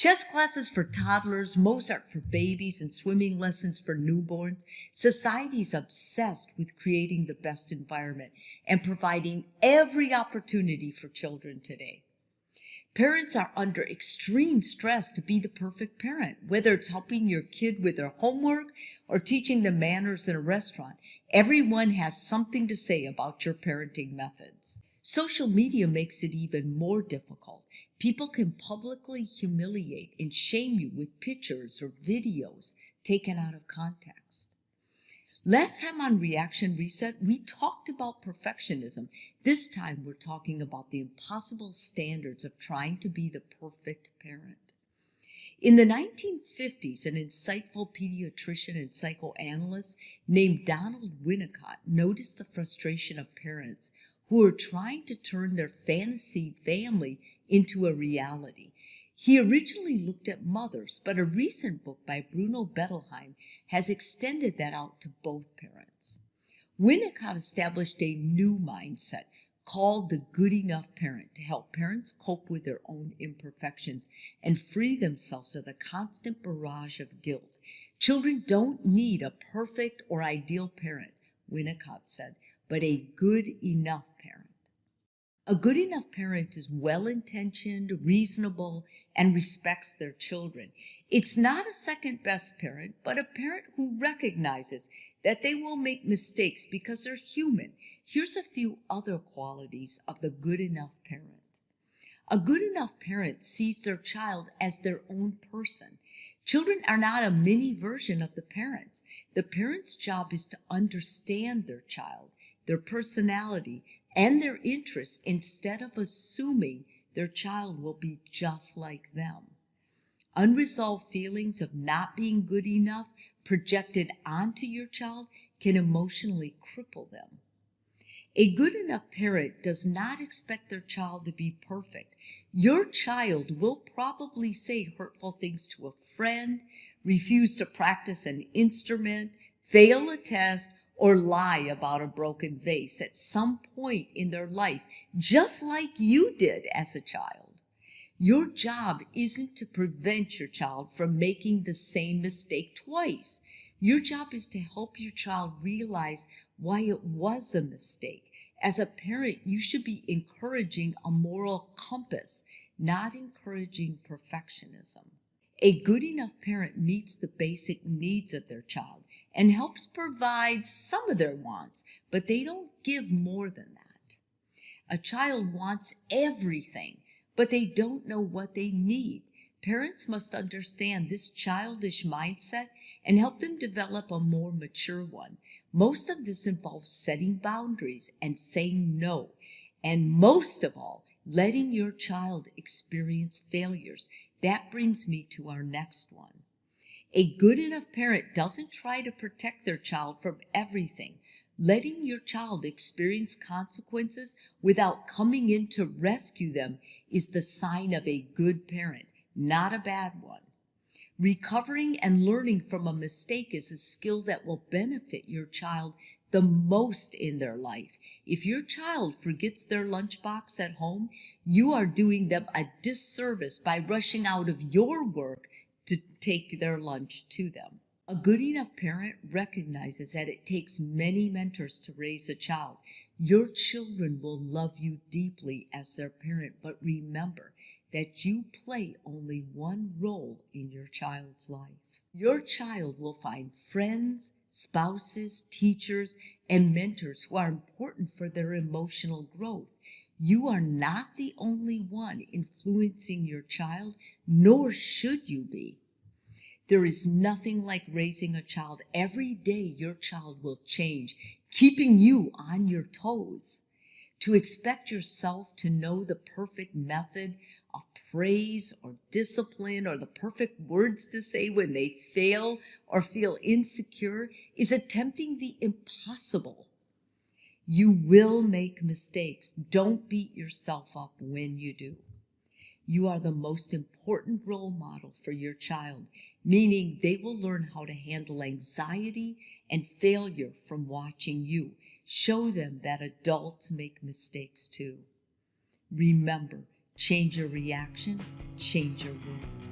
Chess classes for toddlers, Mozart for babies, and swimming lessons for newborns. Society's obsessed with creating the best environment and providing every opportunity for children today. Parents are under extreme stress to be the perfect parent, whether it's helping your kid with their homework or teaching them manners in a restaurant. Everyone has something to say about your parenting methods. Social media makes it even more difficult. People can publicly humiliate and shame you with pictures or videos taken out of context. Last time on Reaction Reset, we talked about perfectionism. This time we're talking about the impossible standards of trying to be the perfect parent. In the 1950s, an insightful pediatrician and psychoanalyst named Donald Winnicott noticed the frustration of parents who were trying to turn their fantasy family into a reality. He originally looked at mothers, but a recent book by Bruno Bettelheim has extended that out to both parents. Winnicott established a new mindset called the good enough parent to help parents cope with their own imperfections and free themselves of the constant barrage of guilt. Children don't need a perfect or ideal parent, Winnicott said, but a good enough parent. A good enough parent is well-intentioned, reasonable, and respects their children. It's not a second-best parent, but a parent who recognizes that they will make mistakes because they're human. Here's a few other qualities of the good enough parent. A good enough parent sees their child as their own person. Children are not a mini version of the parents. The parent's job is to understand their child, their personality, and their interests instead of assuming their child will be just like them. Unresolved feelings of not being good enough projected onto your child can emotionally cripple them. A good enough parent does not expect their child to be perfect. Your child will probably say hurtful things to a friend, refuse to practice an instrument, fail a test, or lie about a broken vase at some point in their life, just like you did as a child. Your job isn't to prevent your child from making the same mistake twice. Your job is to help your child realize why it was a mistake. As a parent, you should be encouraging a moral compass, not encouraging perfectionism. A good enough parent meets the basic needs of their child and helps provide some of their wants, but they don't give more than that. A child wants everything, but they don't know what they need. Parents must understand this childish mindset and help them develop a more mature one. Most of this involves setting boundaries and saying no, and most of all, letting your child experience failures. That brings me to our next one. A good enough parent doesn't try to protect their child from everything. Letting your child experience consequences without coming in to rescue them is the sign of a good parent, not a bad one. Recovering and learning from a mistake is a skill that will benefit your child the most in their life. If your child forgets their lunchbox at home, you are doing them a disservice by rushing out of your work to take their lunch to them. A good enough parent recognizes that it takes many mentors to raise a child. Your children will love you deeply as their parent, but remember that you play only one role in your child's life. Your child will find friends, spouses, teachers, and mentors who are important for their emotional growth. You are not the only one influencing your child, nor should you be. There is nothing like raising a child. Every day your child will change, keeping you on your toes. To expect yourself to know the perfect method of praise or discipline or the perfect words to say when they fail or feel insecure is attempting the impossible. You will make mistakes. Don't beat yourself up when you do. You are the most important role model for your child, meaning they will learn how to handle anxiety and failure from watching you. Show them that adults make mistakes too. Remember, change your reaction, change your world.